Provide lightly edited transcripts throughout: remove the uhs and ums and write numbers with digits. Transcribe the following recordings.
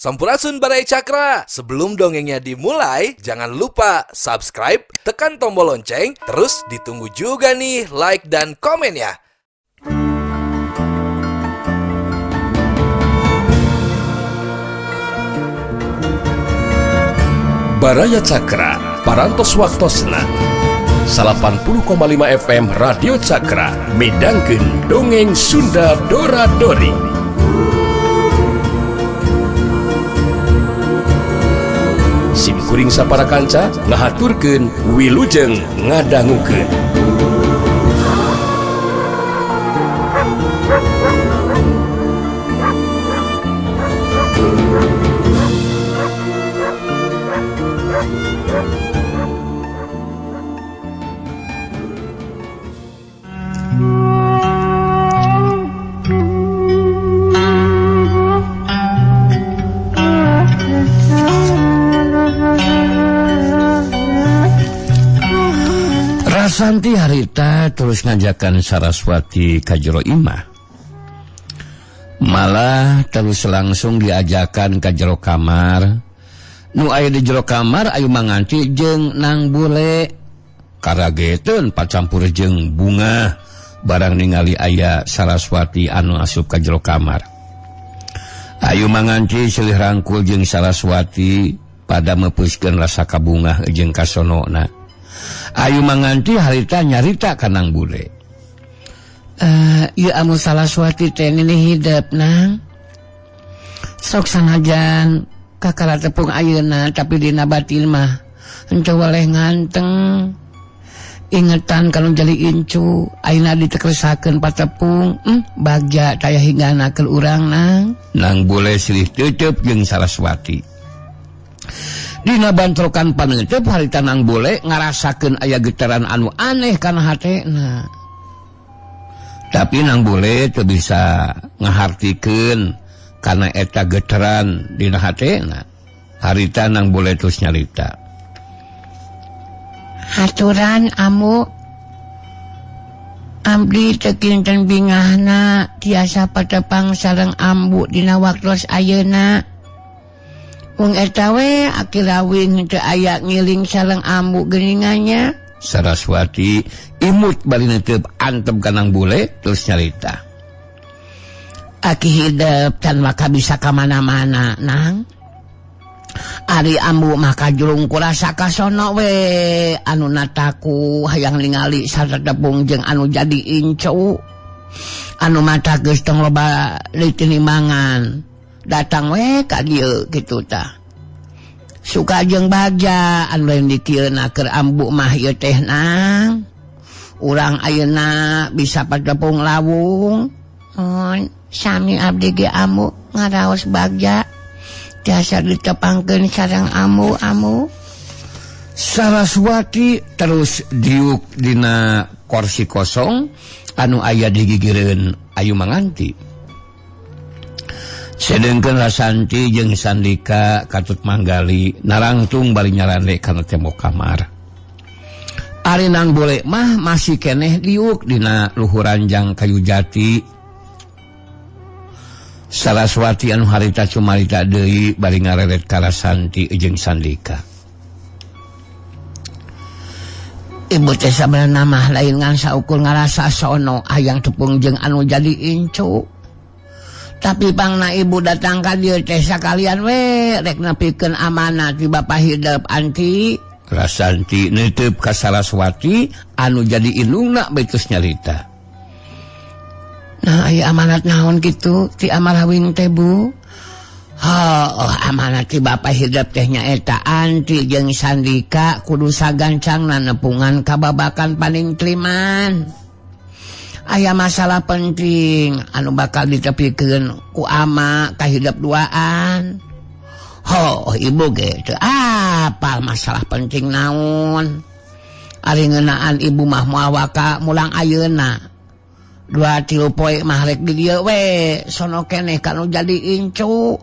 Sampurasun Barai Cakra. Sebelum dongengnya dimulai, jangan lupa subscribe, tekan tombol lonceng, terus ditunggu juga nih like dan komen ya. Baraya Cakra, parantos waktosna 80,5 FM Radio Cakra, midangkeun dongeng Sunda Dora-Dori. Simkuring sapara kanca ngahaturkeun wilujeng ngadangukeun. Santi harita terus ngajakan Saraswati ka jero imah. Malah terus langsung diajakan ka jero kamar. Nu aya di jero kamar ayu manganti jeung Nang Bule. Karageteun pacampur jeung bunga barang ningali aya Saraswati anu asup ka jero kamar. Ayu manganti silih rangkul jeung Saraswati pada meupuskeun rasa kabungah jeung kasonona. Ayu manganti harita nyarita ka Nang Bule. Ieu amu Saraswati teh nini hidup Nang. Sok sanajan kakara tepung ayeuna tapi dina batin mah henteu waleh nganteng. Ingetan kalau jali incu ayeuna ditekresakeun patepung bagja taya hinggana keur urang Nang. Nang Bule silih teuteub jeung Saraswati. Dina bantrokan paneuteup harita Nang Bule ngarasakeun aya getaran anu aneh kana hatena. Tapi Nang Bule teu bisa ngahartikeun kana eta getaran dina hatena. Harita Nang Bule terus nyarita. Haturan amu abdi teu kinten bingahna tiasa patepang sareng ambu dina waktos ayeuna. Wong eta we akirawing teu aya ngiling sareng ambu geuningannya. Saraswati imut bari neuteub antep ka Nang Bule terus nyarita. Aki hidup can maka bisa ka mana-mana Nang. Ari ambu mah kajrung ku rasa kasono we anu nataku hayang ningali satetepung jeung anu jadi incu. Anu mata geus tong loba ditinimangan. Datang we ka dieu kitu tah. Suka jeung bagja anu lain dikieuna keur ambu mah ieu teh Nang. Urang ayeuna bisa patepung lawung. Sami abdi ge amu ngaraos bagja. Tiasa ditepangkeun sareng amu. Saraswati terus diuk dina kursi kosong anu aya di gigireun ayu manganti. Sedengkeun Rasanti jeung Sandika katut manggali narangtung bari nyarande kana tembok kamar. Ari Nang Bule mah masih keneh diuk dina luhur ranjang kayu jati. Saraswati anu harita cumarita deui bari ngareret ka Rasanti jeung Sandika. Ibu teh sabenerna mah lain ngan saukur ngarasa sono hayang tepung jeung anu jadi incu. Tapi pangna ibu datang ka dieu teh sakalian we rek nepikeun amanah ti bapa hidup anti. Rasanti neuteub ka Saraswati anu jadi indungna betus nyarita. Nah aya amanat naon kitu ti amalawing teh Bu? Amanat ti bapa hidup teh nyaeta anti jeung Sandika kudu sagancangna nepungan kababakan paning triman. Aya masalah penting anu bakal ditepikeun ku ama ka hidup duaan. Ibu ge teu apal masalah penting naon. Ari ngeunaan ibu mah moal waka mulang ayeuna. 2-3 poe mah rek di dieu we sono keneh kanu jadi incu.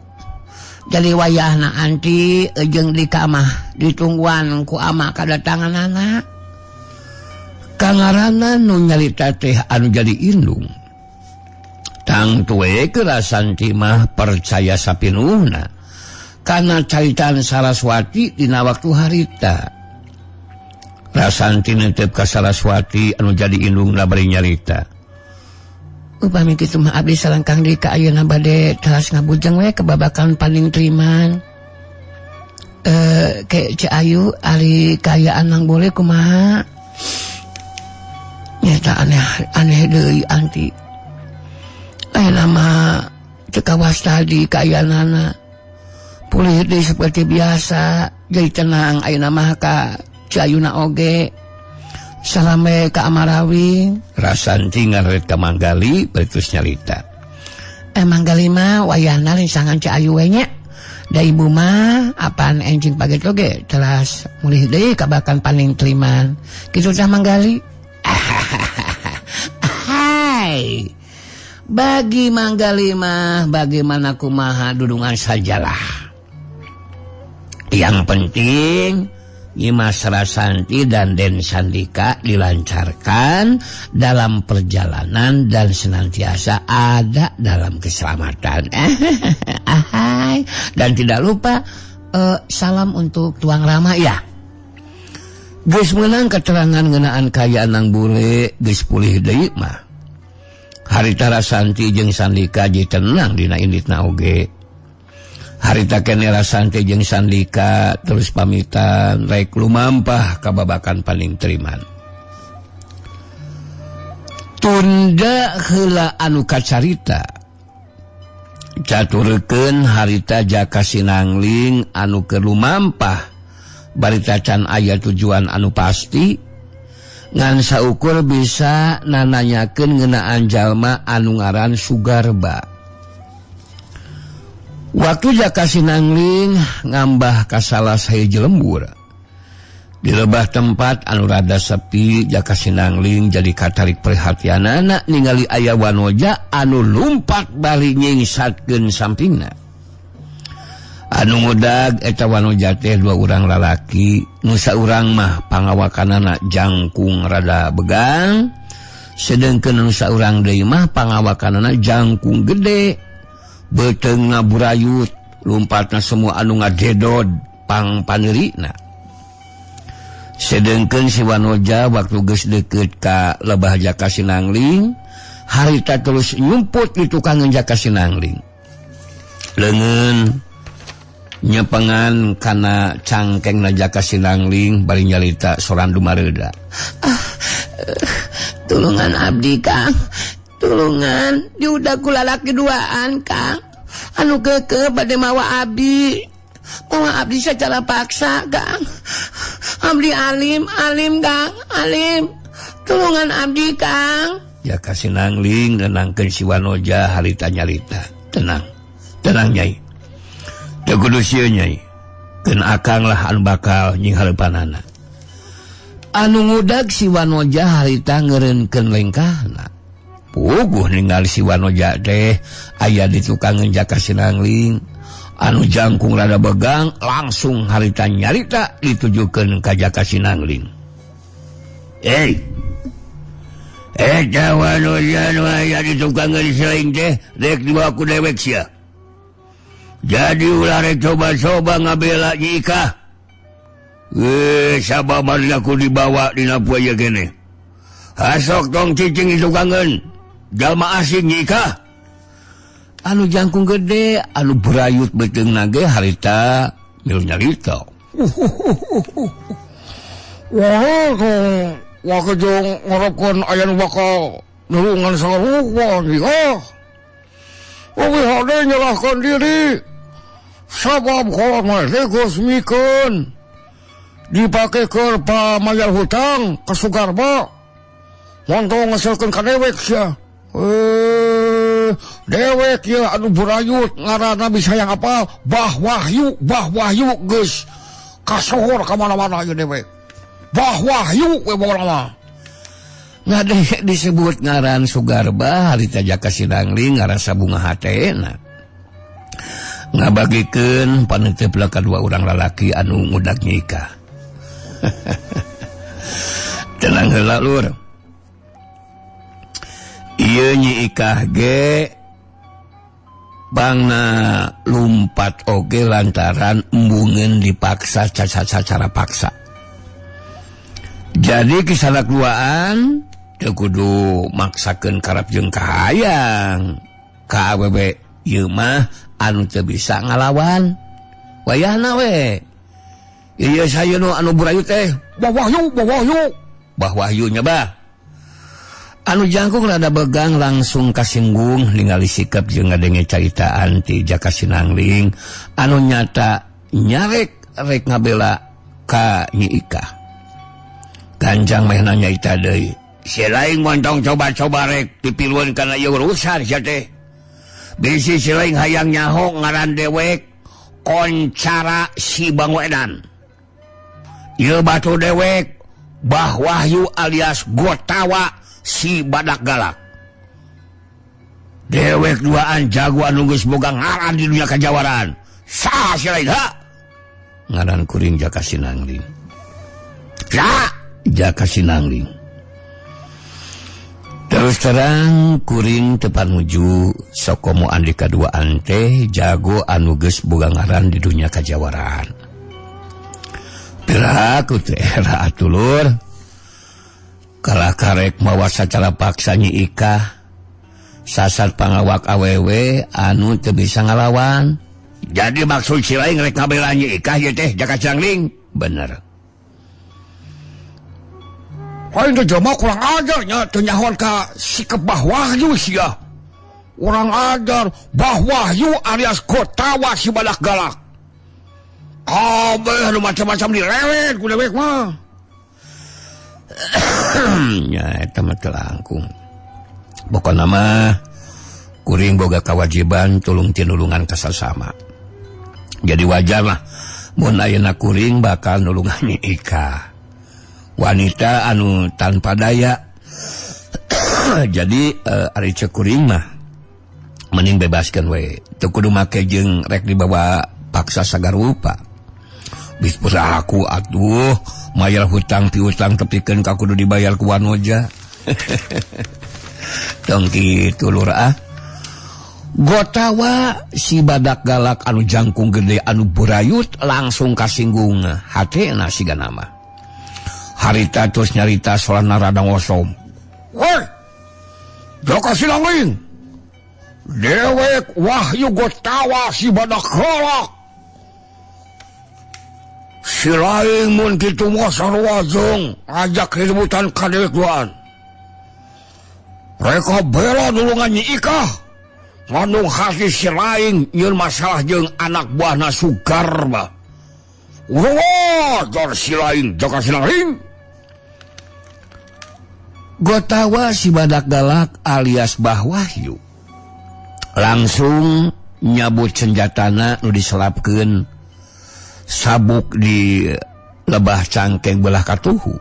Jadi wayahna anti jeung di kamah ditungguan ku ama kadatanganana. Kangarana nu nyarita teh anu jadi indung. Tang tuwe kerasan timah percaya sapinuhna. kana caritaan Saraswati dina waktu harita. Rasanti netep ka Saraswati anu jadi indungna bari nyarita. Upami kitu mah abdi salangkang deui ka ayeuna bade teras ngabujeng we kebabakan paling triman. Ke Ayu ari kaayaan nang boleh kumaha? Nyata aneh deui anti. Ayeuna mah teu kawas tadi kaayaanana. Pulih deui seperti biasa, jadi tenang ayeuna mah ka Ayuna oge salame ka Amarawi. Rasanti ngaret ka Manggali beritus nyarita. Manggali mah wayahna linsangan Ayu we nya. Da ibu mah apaan enjing paget oge telas mulih deui kabakan paning triman. Kitu tah Manggali. Hai. Bagi Manggali mah bagaimana kumaha dudungan sajalah. Yang penting Nyimas Rasanti dan Den Sandika dilancarkan dalam perjalanan dan senantiasa ada dalam keselamatan. Dan tidak lupa salam untuk Tuang Rama ya. Geus meunang keterangan ngeunaan kaayaan nang bule geus pulih deui mah. Harita Rasanti jeung Sandika jadi tenang dina inditna oge. Harita kene Rasanti jeung Sandika terus pamitan rek lumampah kababakan paling triman. Tunda heula anu kacarita. Caturkeun harita Jaka Sinangling anu keur lumampah barita can aya tujuan anu pasti ngan saukur bisa nananyakeun ngeunaan jalma anu ngaran Sugarba. Waktu Jaka Sinangling ngambah ka salah sahiji lembur. Di lebah tempat anu rada sepi, Jaka Sinangling jadi katarik perhatianana ningali aya wanoja anu lumpat bali nyingsatkeun sampingna. Anu ngudag eta wanoja teh dua urang lalaki, nu saurang mah pangawakanana jangkung rada begang, sedengkeun nu saurang deui mah pangawakanana jangkung gede. Beteng ngaburayut lumpatna semua anu ngadedod pang paneurina. Sedengkeun si wanoja waktu geus deukeut ka lebah Jaka Sinangling harita terus nyumput di tukangan Jaka Sinangling. Leungeun nyepengan kana cangkengna Jaka Sinangling bari nyarita sorandu mareuda. Tulungan abdi Kang. Tulungan diudag ku lalaki duaan Kang anu keke bade mawa abdi secara paksa Kang. Abdi alim Kang, alim tulungan abdi Kang. Jaka Sinangling nenangkeun si wanoja harita nyarita. Tenang Nyai, teu kudu sieun Nyai, keun akang lah anu bakal nyinghareupanana. Anu ngudag si wanoja harita ngeureunkeun lengkahna. Puguh ningali si wanoja teh aya di tukangan Jaka Sinangling anu jangkung rada begang langsung harita nyarita ditujukeun ka Jaka Sinangling. Eta wanoja nu aya di tukangan seuing teh rek dibawa ku dewek sia. Jadi ulah rek coba-coba ngabela Nyika. Sabab aku dibawa dina puaya kene. Hasok tong cicing di tukangan jalma asing Nyika. Anu jangkung gede, anu berayut beteng nage harita mil nyarita. Wah kejong ngarapkan ayan bakal nulungan sangaruhan Nyika. Wihade nyalahkan diri. Sabab hormat legos mikun. Dipake ke pamayar hutang ke Sugarba. Montong ngasilkan ka dewek siya. Dewek ya anu burayut ngarana bisa yang apa Bah Wahyu geus kasohor kamana-mana ya dewek. Bah Wahyu we bawa ngade disebut ngaran Sugarba harita Jaka Sinangling ngarasa bunga hatena ngabagikeun paneuteupna kadua urang lalaki anu ngudag Nyika. Tenang heula Lur. Ieu Nyi Ikah ge bangna lumpat oge lantaran embungen dipaksa cara paksa. Jadi kisah duaan teu kudu maksakeun karep jeung kahayang ka awewe ieu mah anu teu bisa ngalawan wayahna we. Ieu sayeuna anu burayu teh Wahyu bah anu jangkung rada begang langsung kasinggung ningali sikap jeung ngadenge caritaan ti Jaka Sinangling anu nyata nyarek rek ngabela ka Nyi Ika. Ganjang meh nanya ita deui, si laing montong coba-coba rek pipiluan kana ieu urusan sia teh. Bisi si laing hayang nyaho ngaran dewek Koncara si Bangwedan. Ieu batu dewek Bah Wahyu alias Gotawa si Badak Galak. Dewek duaan jago anu geus boga ngaran di dunia kajawaran. Saha si lain ha? Ngaran kuring Jaka Sinangling. Jaka Sinangling. Terus terang kuring tepan muju sokomo andika duaan teh jago anu geus boga ngaran di dunia kajawaran. Piraku teh era atulur kalah karek mawa sacara paksa Nyi Ika sasar pangawak awewe anu teu bisa ngalawan. Jadi maksud si lain rek ngabela Nyi Ika ye teh Jaka Sinangling. Bener. Aing teh jelema kurang ajar nya teu nyahoan ka sikep Bah Wahyu sia. Urang ajar Bah Wahyu alias Gotawa si Badak Galak. Kabeh anu macam-macam direwet ku dewek mah. Nya eta mah teu langkung. Pokona mah kuring boga kewajiban tulung tinulungan ka sasama. Jadi wajar lah mun ayeuna kuring bakal nulungan Nyi Ika. Wanita anu tanpa daya. Jadi ari ceuk kuring mah mending bebaskeun we. Teu kudu make jeung rek dibawa paksa sagarupa. Bis aku atuh mayar hutang piutang tepikeun ka kudu dibayar ku wanoja. Tong kitu lurah. Gotawa si Badak Galak anu jangkung gede anu burayut langsung kasinggung hatena sigana mah. Harita terus nyarita solana rada ngosom. Woi, Jaka Sinangling, dewek Wahyu Gotawa si Badak Galak. Si laing mun kitu mah sarwajeng ajak ributan ka dewek duaan. Reka bela nulungan Nyi Ika. Ngandung hati si laing nyeun masalah jeung anak buahna Sugar bah. Urang ajar si laing Jaka Sinangling. Gotawa si Badak Galak alias Bah Wahyu langsung nyabut senjatana nu diselapkeun sabuk di lebah cangkeng belah katuhu.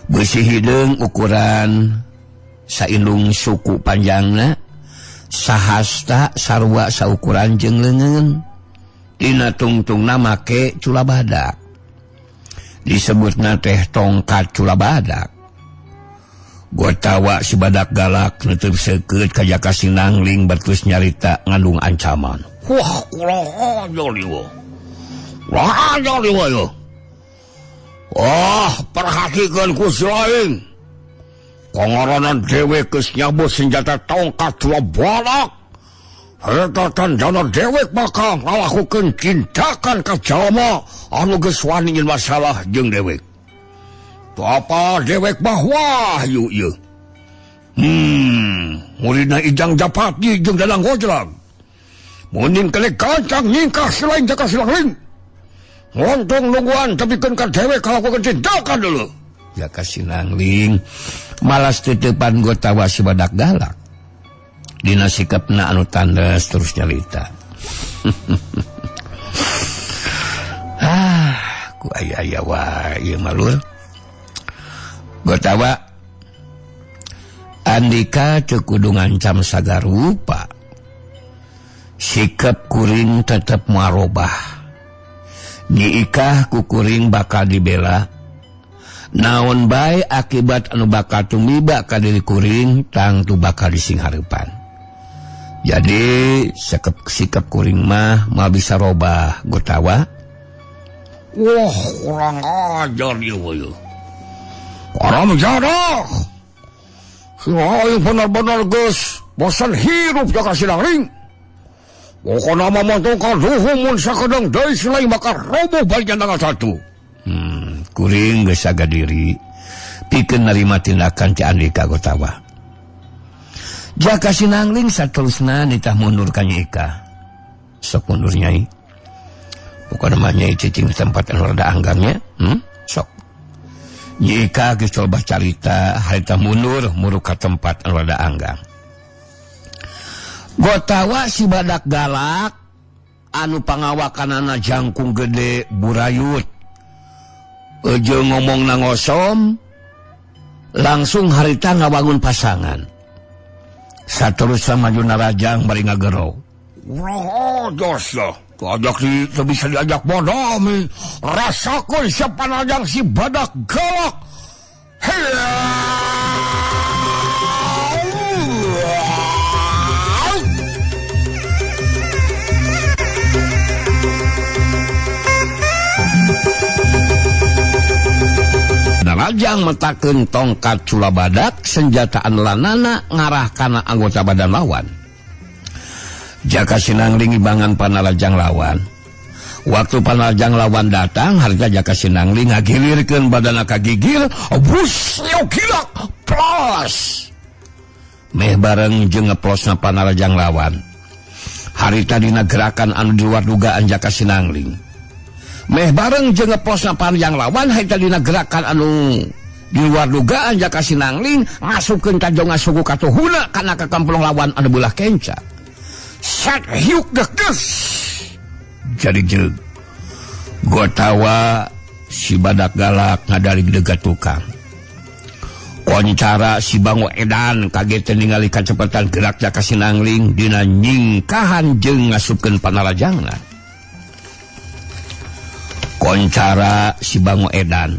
Beusi hideung ukuran saindung suku panjangna, sahasta sarua saukuran jeung leungeun. Dina tungtungna make cula badak. Disebutna teh tongkat cula badak. Gotawa si Badak Galak nutup seukeut ka Jaka Sinangling bertus nyarita ngandung ancaman. Wah, kurang ajar ieu. Wah, ajar ieu. Wah, perhatikeun ku si laing. Kongoronan dewek geus nyabut senjata tongkat cula badak. Eta tandana dewek bakal ngalakukeun tindakan ka jalma anu geus wani nyeun masalah jeung dewek. Apa dewek Bah Wahyu ieu? Muridna Ijang Japati jeung Dadang Gojrang. Munding kelek kancang nyingkah si lain Jaka Sinangling. Ngontong nungguan tepikeun ka dewek ngalakukeun tindakan deuleu. Jaka Sinangling malas teutepan Gotawa si Badak Galak. Dina sikapna anu tandes terus nyarita. Ku aya-aya wae ieu mah lur. Gotawa andika teu kudu ngancam sagarupa. Sikap kuring tetep marobah. Nyi Ika ku kuring bakal dibela. Naon bae akibat anu bakal tumiba ka diri kuring tangtu bakal disinghareupan. Jadi sikap kuring mah mau bisa robah Gotawa. Wah, kurang ajar dia woy. Orang jadah. Si aing benar-benar geus bosan hirup jaka Sinangling. Pokona mah mantong kaduhu mun sakedeng deui selain bakal roboh bagian tanggal 1. Kuring geus saga diri pikeun narima tindakan ti Andika Gotawa. Jaka Sinangling saterusna nitah mundur ka Nyi Ika. Sok mundur Nyai. Pokona mah Nyai cicing tempat anu rada anggangnya. Sok. Nyi Ika geus coba carita harita mundur muru ka tempat anu rada anggang. Gotawa si badak galak anu pangawakanana jangkung gede burayut. Eje ngomong nangosom langsung harita ngabangun pasangan. Saterusna maju narajang bari ngagero. Wah, dosa. Ajak bisa diajak bodoh mi. Rasakeun siapa narajang si badak galak. Narajang metakeun tongkat cula badak senjata andalanana ngarah kana anggota badan lawan. Jaka Sinangling ibangan panarajang lawan. Waktu panarajang lawan datang, harga Jaka Sinangling ngagilirkeun badana kagigil, bus gila plos. Meh bareng jeung ngeplosna panarajang lawan. Harita dina gerakan anu di luar dugaan Jaka Sinangling. Meh bareng jeung ngeplosna panarajang lawan harita dina gerakan anu di luar dugaan Jaka Sinangling ngasupkeun ka jonga suku katuhuna kana ka kampung lawan anu beulah kenca. Sat hiuk dekes. Jadi jeug Gotawa si badak galak ngadarig degat tukang. Koncara si Bango Edan kaget ningali kacepatan gerak Jaka Sinangling dina nyingkahan jeung ngasupkeun panarajangna. Koncara si Bango Edan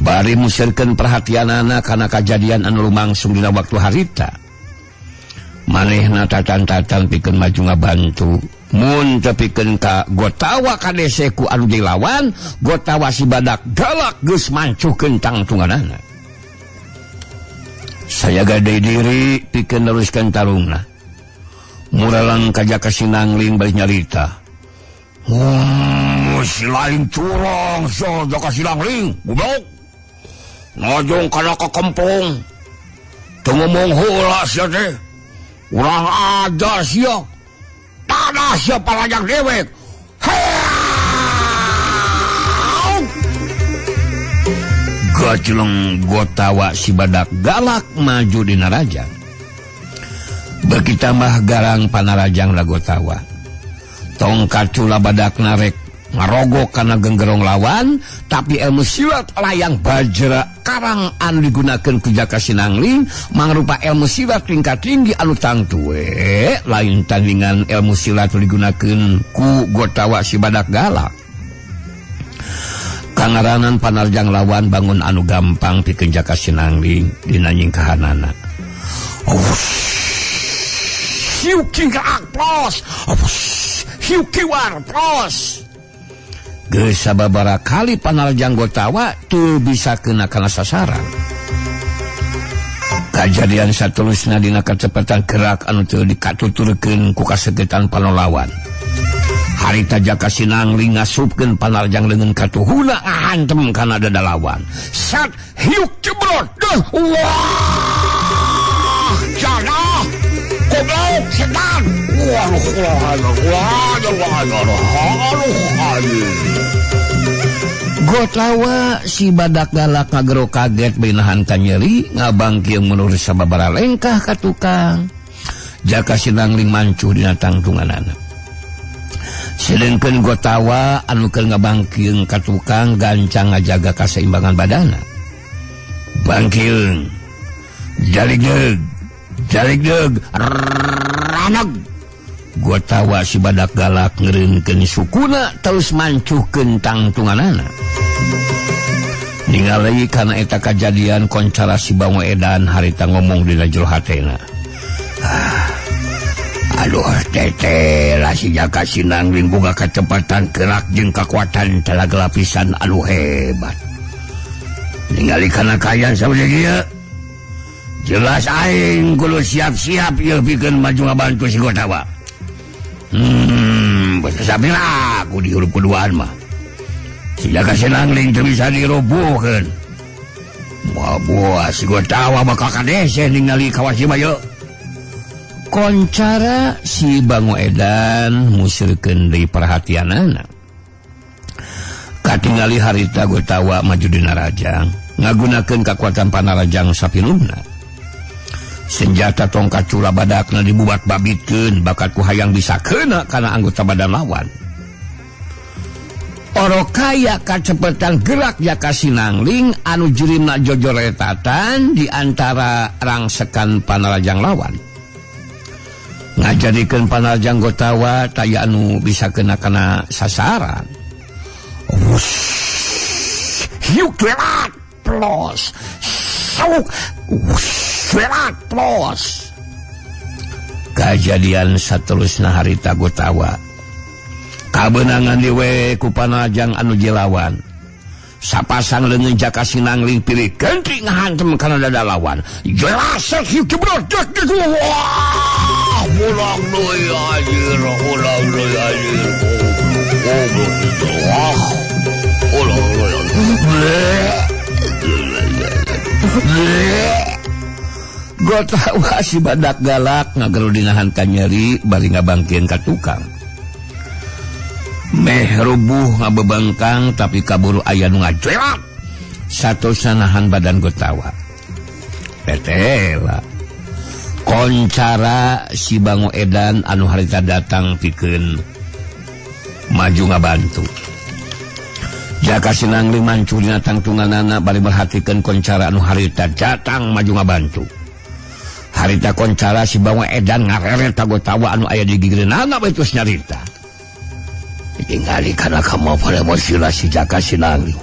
bari musirkeun perhatianana kana kajadian anu lumangsung dina waktu harita. Manehna tatan-tatan pikeun maju ngabantu. Mun tepikeun ka Gotawa kadese ku anu dilawan, Gotawa si badak galak geus mancuhkeun tangtunganana. Saya gade diri pikeun neruskeun tarungna. Muralang ka Jaka Sinangling bari nyarita. Si lain curang so Jaka Sinangling, goblok. Ngajong kana ka kampung. Teu ngomong heula sia teh. Urang ajar sia. Tanah sia palajang dewek. Gajleng Gotawa si badak galak maju di narajang. Beki tambah garang panarajang la Gotawa. Tongkat cula badak narek ngarogok kana genggerong lawan, tapi ilmu silat layang bajra karang anu digunakeun ku Jaka Sinangling mangrupa ilmu silat tingkat tinggi anu tangtuwe, lain tandingan ilmu silat digunakeun ku Gotawa si badak galak. Kangaranan panarjang lawan bangun anu gampang pikeun Jaka Sinangling dina nyingkahanana. Hiu kingrak plos. Hiu kiwar plos. Geus sababaraha kali panarjang Gotawa teu bisa kena kana sasaran. Kajadian saterusna dina kacepatan gerak anu teu dikatuturkeun ku kasegetan panolawan. Harita Jaka Sinangling ngasupkeun panarjang leungeun katuhuna ngahantem kana dadalawan. Sat hiuk cebrot. Wah! Jana! Goblok setan! Gotawa si badak galak ngagero kaget beinahan ka nyeri ngabangkieung menurut sababaraha lengkah ka tukang. Jaka Sinangling mancuh dina tangtunganana. Sedengkeun Gotawa anu keur ngabangkieung ka tukang gancang ngajaga kaseimbangan badana. Bangkieung. Jarig-deug ranag. Gotawa si badak galak ngeureunkeun sukuna terus mancuhkeun tangtunganana. Ningali kana eta kajadian koncara si Bango Edan harita ngomong dina jero hatena. Aduh tete lah si Jaka Sinangling boga kecepatan gerak jeung kekuatan talaga lapisan anu hebat. Ningali kana kayan sabenerna ieu. Jelas aing kudu siap-siap ieu pikeun maju ngabantu si Gotawa. Basa sabila aku di huruf keduaan mah. Si Jaka Sinangling teu bisa dirobohkeun. Moal si Gotawa bakal kadese ningali kawasi mah yeuh. Koncara si Bango Edan musirkeun deui perhatianana. Katingali harita Gotawa maju dina rajang, ngagunakeun kakuatan panarajang sapiluna. Senjata tongkat cura badakna dibubat babitkeun bakat ku hayang bisa keuna kana anggota badan lawan. Oro kaya kacepetan gerak Jaka Sinangling anu jirimna jojoretatan di antara rangsekan panarajang lawan. Ngajadikeun panarajang Gotawa taya anu bisa kena kana sasaran. Hiuk lelat plos. Sauk lelat plos. Kajadian saterusna harita Gotawa. Kabenangan diwe ku panarajang anu jilawan. Sapasang leungeun Jaka Sinangling pilih gentri ngahantem kana dada lawan. Jelas hiuk kebrodak gitu. Ulang deui anjir, ulang deui anjir. Ulang deui. Gotawa si badak galak ngagerudinahan ka nyeri bari ngabangkeun ka tukang. Meh rubuh ngabebengkang tapi kaburu aya nu ngajlak. Satu sanahan badan Gotawa. Petela. Koncara si Bango Edan anu harita datang pikeun maju ngabantu. Jaka Sinangling mancu dina tangtunganana bari merhatikeun koncara anu harita datang maju ngabantu. Harita koncara si Bango Edan ngareret ka Gotawa anu aya di gigireunana bae terus nyarita. Tingali kana kamau emosi lah si Jaka Sinangling.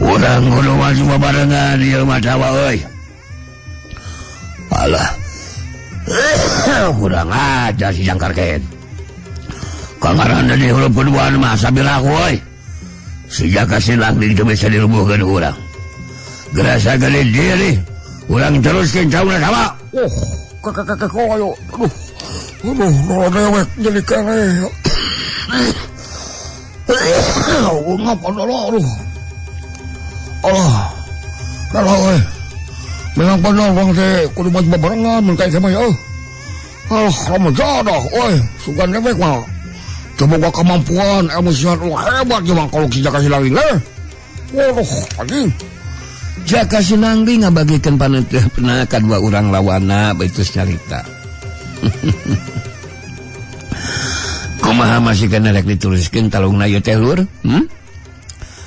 Urang kudu maju babarengan ieu mah Tawa euy. Alah. Kurang aja si Jangkarken. Kangaran di huruf keduaan mah sabila aku woy. Si Jaka Sinangling teu bisa dirubuhkeun urang. Gerasa gede diri urang teruskeun cauna Tawa. Koyo. Aduh, dewek jadi kere. Ngapa aduh. Allah. Kalau memang benar bang teh kudu maju babarengan mun kae mah ya. Alhamdulillah euy, sugan dewek mah. Coba gua kemampuan emosian hebat jeung kalau si Jaka Sinangling leh. Anjing. Jaka Sinangling ngabagikeun paneuteuhna ka dua urang lawanna baitus nyarita. Kumaha masih kana rek dituliskeun talungna ieu teh lur?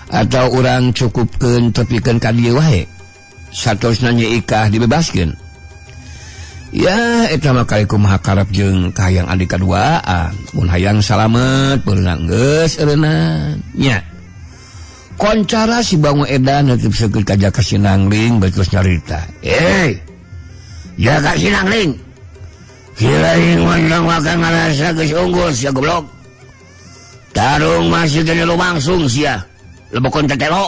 Atau urang cukupkeun tepikeun ka dieu wae? Saterusna nyeikah dibebaskeun. Ya eta mah kali kumaha karep jeung kahayang adi kaduaan mun hayang salamet beunang geus eureunna nya. Koncara si Bango Edan netepseukeun ka Jaka Sinangling bae terus nyarita. Jaka Sinangling. Kiraing mandang makan ngarasa geus unggul sia goblok. Tarung masih kene lumangsung sia. Lebokon tetelo.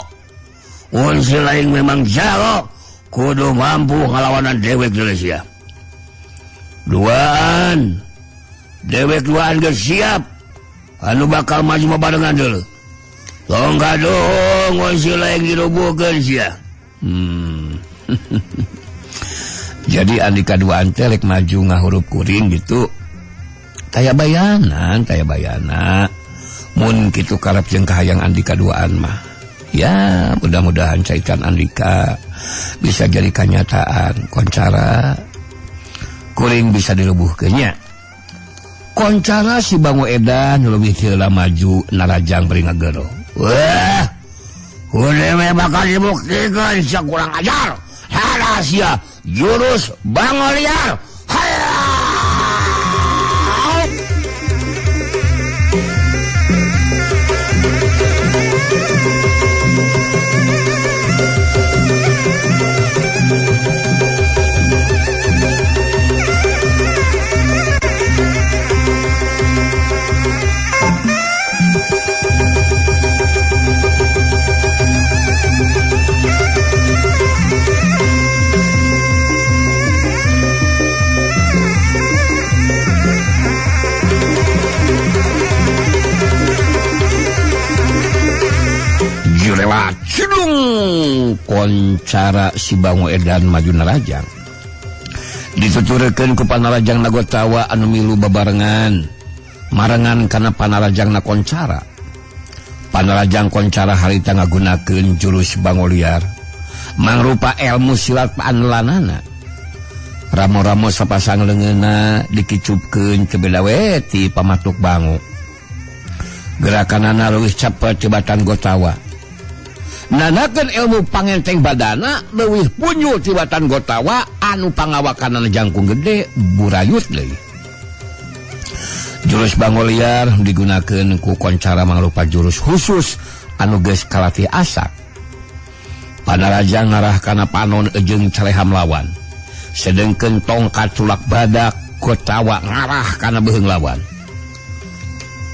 Mun si laing memang jago, kudu mampu ngalawanan dewek dulu sia. Duaan, dewek duaan geus siap, anu bakal maju babarengan dulu. Tong kadung, mun si laing dirubuhkeun sia. Jadi andika duaan teh rek maju ngahurup kuring gitu. Taya bayana. Mun kitu karep jeung kahayang andika duaan mah. Ya, mudah-mudahan caitan andika bisa jadi kenyataan. Koncara kuring bisa dirubuhkeunnya. Koncara si Bango Edan leuwih heula maju narajang beri ngagero. Wah, udah bakal dibuktikeun sia kurang ajar. Rahasia jurus Bango Liar. cidung koncara si Bango Edan maju narajang dituturkeun ku panarajang Nagotawa anu milu babarengan marengan kana panarajang na koncara. Panarajang koncara harita ngagunakeun jurus Bango Liar mangrupa ilmu silat paanlanana. Ramo-ramo sapasang leungeunna dikicupkeun ke beda we ti pamatuk Bango. Gerakanana leuwih cepet tibatan Gotawa. Nanakeun ilmu pangenteng badana leuwih punyul tibatan Gotawa anu pangawakanana jangkung gede burayut deui. Jurus Bango Liar digunakeun ku koncara mangrupa jurus khusus anu geus kalatih asak. Panarajang ngarah kana panon ejeung caleham lawan. Sedengkeun tongkat sulak badak Gotawa ngarah kana beuheung lawan.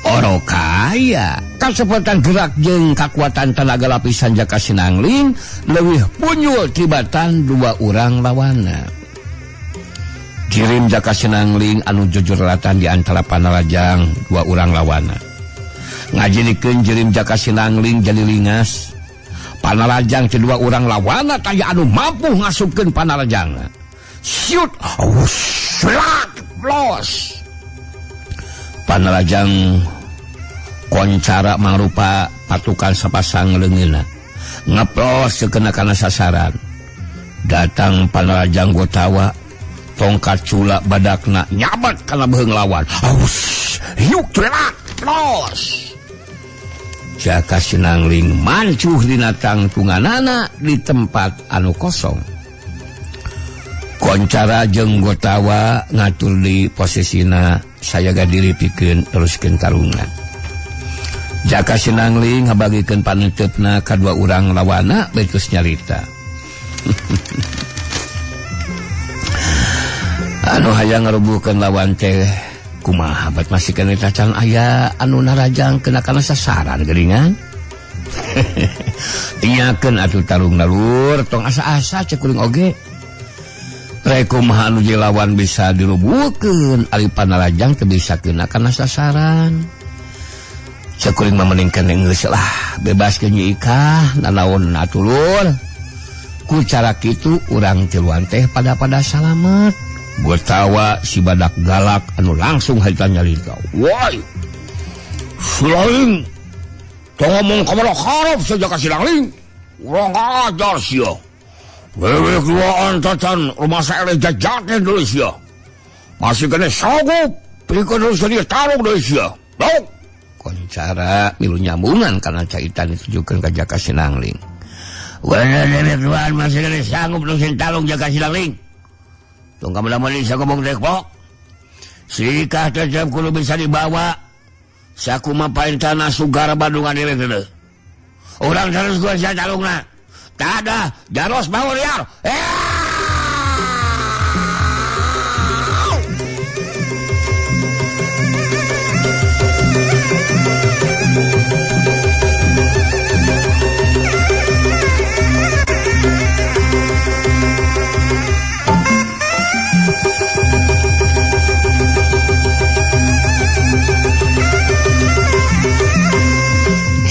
Oro kaya kasempatan gerak jeung kakuatan tenaga lapisan Jaka Sinangling leuwih punyul tibatan dua urang lawanna. Jirim Jaka Sinangling anu jujur ratan di antara panarajang dua urang lawanna. Ngajilikeun jirim Jaka Sinangling jadi lingas. Panarajang ti dua urang lawanna taya anu mampu ngasupkeun panarajangna. Shoot, slak, los. Panarajang koncara mangrupa patukan sapasang leungeunna ngeplos sekena kana sasaran. Datang panarajang Gotawa, tongkat cula badakna nyabat kana beuheung lawan. Hiuk telak, los. Jaka Sinangling mancuh dina tangtunganana di tempat anu kosong. Koncara jeung Gotawa ngatur di posisina sayaga diri pikeun teruskeun tarungan. Jaka Sinangling ngabagikeun paneutupna kadua urang lawana beus nyarita. Anu hayang ngarubuhkeun lawan teh kumaha bat masih kana tacan aya anu narajang kena kana sasaran geuningan. Inyakeun atuh tarung nalur tong asa-asa cek kuring oge. Kumaha anu lawan bisa dirubuhkeun ari panarajang teu bisa kena kana sasaran. Sakuring mameningkeun geus lah bebaskeun nyi ikah nanaon atulur. Ku cara kitu urang tiluan teh pada salamet. Gotawa si badak galak anu langsung harita nyarita. Woi. Sinangling. Tong ngomong kamana harap saja ka Sinangling. Urang ajar sia. Wewe keluaan tacan rumah saya jajatin dulu sia. Masih kena sanggup pikir dulu dia tarung dulu sia. Dong. Koncara milu nyambungan karena caitan ditujukan ke Jaka Sinangling. Wala dari tuan masih kena sanggup dulu tarung Jaka Sinangling. Tong kamana-mana saya ngomong dekpok. Sikah tetap kudu bisa dibawa. Saku mapain tanah sugara Bandungan ini dulu. Orang terus gua saya tarungna. Tak ada, jaros Bango Liar.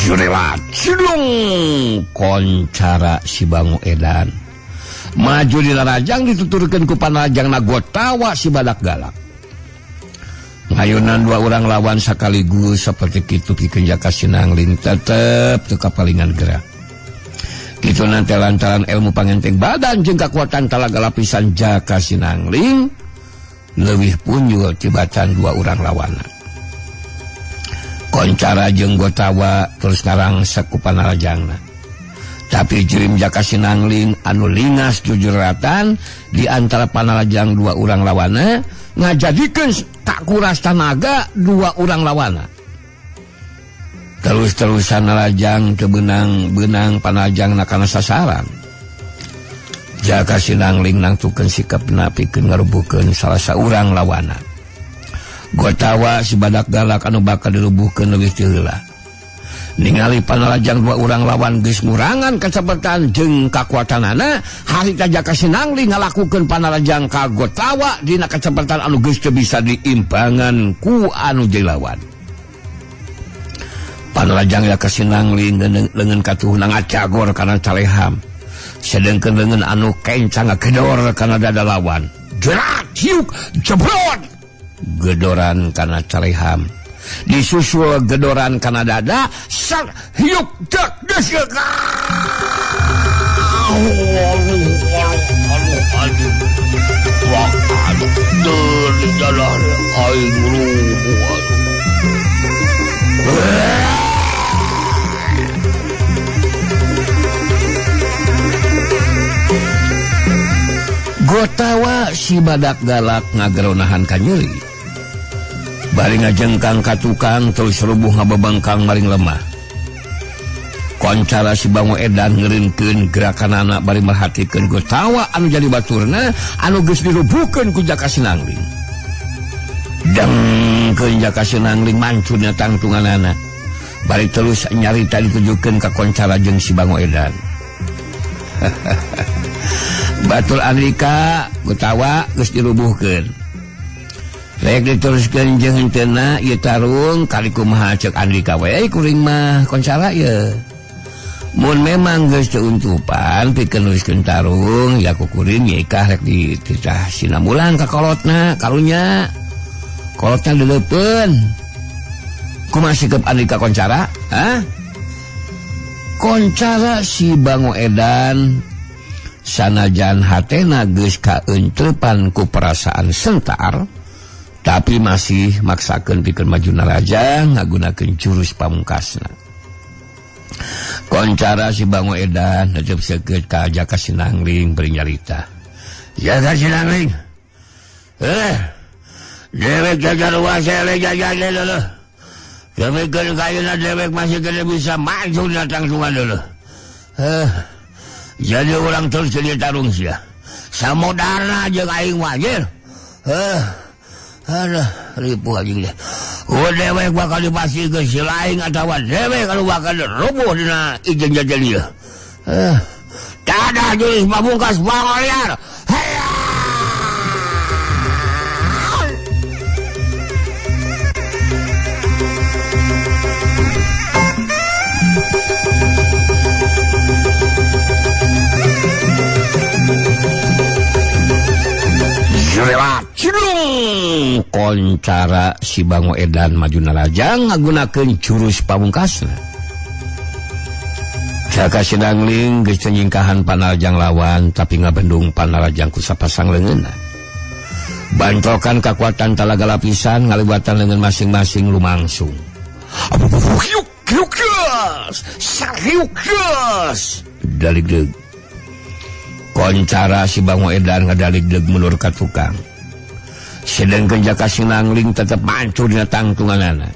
Jurela cidung koncara si Bango Edan maju di larajang dituturkeun ku panarajang Nagotawa si badak galak. Ngayunan dua urang lawan sakaligus seperti kitu pikeun Jaka Sinangling tetep teu kapalingan gerak. Kitu nanti lantaran ilmu pangenteng badan jeung kakuatan talaga lapisan Jaka Sinangling leuwih punyul tibatan dua urang lawanna. Koncara jeung Gotawa terus ngarang saku panarajangna. Tapi jirim Jaka Sinangling anu lingas jujuratan di antara panarajang dua urang lawana ngajadikeun tak kuras tanaga dua urang lawana. Terus-terusan narajang teu beunang panarajangna kana sasaran. Jaka Sinangling nangtukeun sikepna pikeun ngarubuhkeun salah saurang lawana. Gotawa si badak galak anu bakal dirubuhkeun leuwih teu heula. Ningali panarajang dua urang lawan geus ngurangan kacepatan jeung kakuatanana, harita Jaka Sinangling ngalakukeun panarajang ka Gotawa dina kacepatan anu geus teu bisa diimbangan ku anu jadi lawan. Panrajang Jaka Sinangling lengan katuhna ngacagor kana caleham. Sedengkeun lengan anu kencang ngagedor kana dada lawan. Jerat hiuk jebrot. Gedoran kana caleham. Disusul gedoran kana dada sang hiuk dak desek. Gotawa si badak galak ngageronahan ka nyeri. Bari ngajengkang ka tukang terus rubuh ngabebengkang maring lemah. Koncara si Bango Edan ngeureunkeun gerakanana bari merhatikeun Gotawa anu jadi baturna anu geus dirubuhkeun ku Jaka Sinangling. Dengkeun Jaka Sinangling mancunna tangtunganana. Bari terus nyarita ditujukeun ka Koncara jeung si Bango Edan. Batur Andika Gotawa geus dirubuhkeun. Rek diteruskeun jeung henteuna ieu tarung kali kumaha ceuk Andika we kuring mah Koncara ye. Mun memang geus teu untupan pikeun nuliskeun tarung ya kukuring ye ikah rek dititah sinamulang ka kolotna karunya. Kolotna deuleupeun. Kumaha sikep Andika Koncara? Hah? Koncara si Bango Edan sanajan hatena geus kaeunteupan ku perasaan sentar tapi masih maksakeun pikeun majuna raja ngagunakeun jurus pamungkasna. Koncara si Bango Edan neucap seukeut ka Jaka Sinangling beri nyarita. Jaka Sinangling. Dewek jajar wasele jajar dulu. Demikian kayuna dewek masih kena bisa maju datang sungan dulu. Jadi orang terus jadi tarung sia. Samodarna jeung aing wajir. Aduh, ripuh anjing deh. Dewek bakal dipasikeun si laing atawa dewek kalau bakal rubuh dina ijeun jajal ieu. Tada jurus pamungkas Bango liar. Cidung Koncara si Bango Edan majuna raja ngagunakeun jurus pamungkasna. Jaka Sinangling geus nyingkahan panarajang lawan tapi ngabendung panarajang ku sapasang leungeunna. Bantokan kakuatan talaga lapisan ngaliwatan leungeun masing-masing lumangsung. Sarhiukeus daligdeug. Koncara si Bango Edan ngadaligdeug mundur ka tukang. Sedengkeun Jaka Sinangling tetep mancur dina tangtunganana.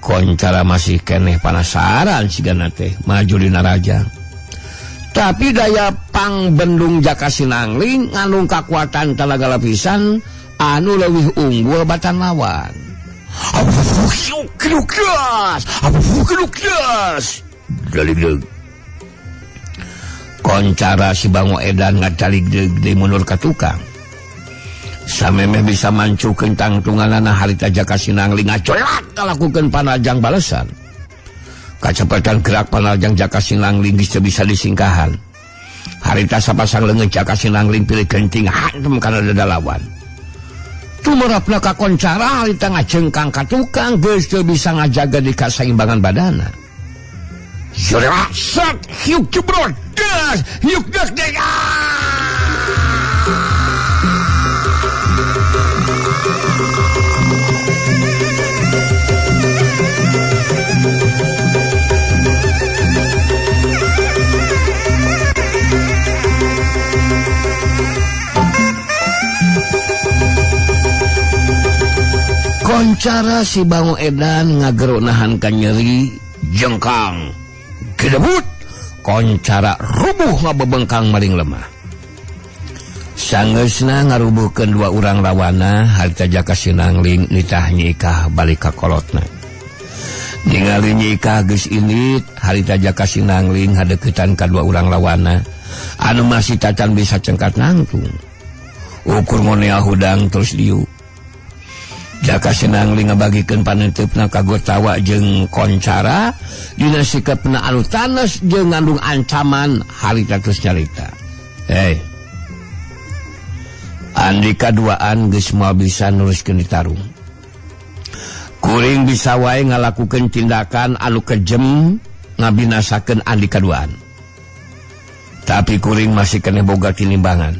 Koncara masih keneh panasaran sigana teh maju dina raja. Tapi daya pangbendung Jaka Sinangling ngandung kakuatan talaga lapisan anu leuwih unggul batan lawan. Daligdeug. Koncara si Bango Edan ngadaligdeug deui mundur ka tukang. Samemeh bisa mancukeun tangtunganana harita Jaka Sinangling ngacolak ngalakukeun panajang balesan. Kacepetan gerak panajang Jaka Sinangling geus bisa disingkahan. Harita sapasang leungeun Jaka Sinangling pilih genting hantem kana dada lawan. Tumurapna ka Koncara harita ngajengkang ka tukang geus teu bisa ngajaga di kasaimbangan badana. Surya set hiuk jebrot gas hiuk gas dega. Koncara si Bango Edan ngageronahan ka nyeri jengkang gedebut. Koncara rubuh ngabebengkang maring lemah. Sanggeusna ngarubuhkeun dua urang lawana harita Jaka Sinangling nitah nyikah balik ka kolotna. Ningali nyikah geus indit harita Jaka Sinangling hadeuketan ka dua urang lawana anu masih tacan bisa cengkat nangtung. Ukur monea hudang terus diu. Jaka Sinangling ngabagikeun panentepna ka Gotawa jeung Koncara dina sikepna anu tanes jeung ngandung ancaman harita terus nyarita. Hei, andi kaduaan geus moal bisa nuruskeun ditarung. Kuring bisa wae ngalakukeun tindakan anu kejem ngabinasakeun andi kaduaan. Tapi kuring masih keneh boga tinimbangan.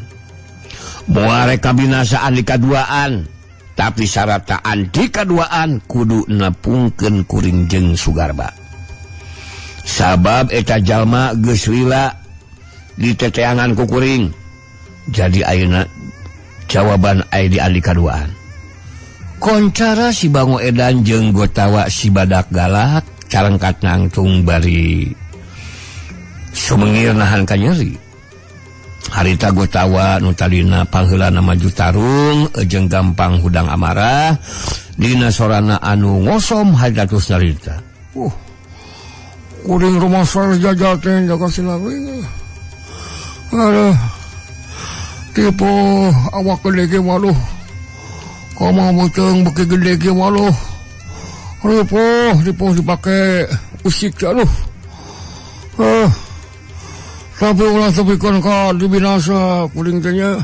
Moal rek kabinasa andi kaduaan, tapi syaratna andi kaduaan kudu nepungkeun kuring jeung Sugarba. Sabab eta jalma geus lila diteteangan ku kuring. Jadi ayeuna jawaban aya di andi kaduaan. Koncara si Bango Edan jeung Gotawa si Badak Galak carengkat nangtung bari sumengir nahan ka nyeri. Harita Gotawa nu tadina pangheulana maju tarung jeung gampang hudang amarah dina sorana anu ngosom hadatus nyarita. Kuring rumah sar jajaten Jaka Sinangling. Aduh, tipu awak gede ge waduh. Kama boceng beki gede ge waduh. Ripo dipake usik aduh. Tapi ulah tepikeun ka dibinasa kuring teh nya.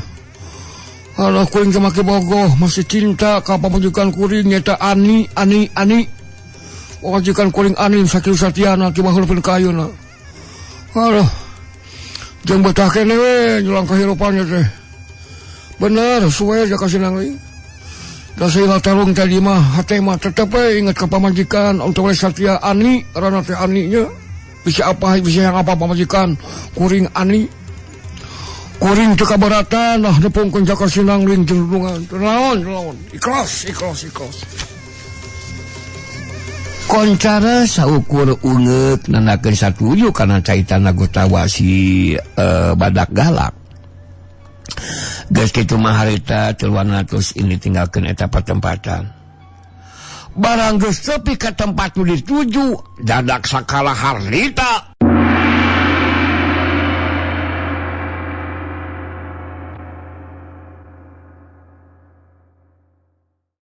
Alah kuring teh make bogoh masih cinta ka pamajikan kuring nyata Ani. Pamajikan kuring Ani sakieu satiana ti baheulkeun ka ayeuna. Alah, jeung betah keneh we nyulang kahirupannya teh. Bener suwe Jaka Sinangling. Da saila tarung tadi mah hate mah tetep we inget ka pamajikan untuk satia Ani, rana teh Ani nya. Bisa apa yang pamajikan kuring Ani. Kuring teu kabaratan lah nepungkeun Jaka Sinangling jeung Dudungan. Lawan. Ikhlas. Koncara saukur ungeuk nandakeun satuju kana caitana Gotawa si Badak Galak. Geus kitu mah harita tiluanna terus ini tinggalkeun eta patempatan. Barang geus tepi ka tempat nu dituju, dadak sakala harita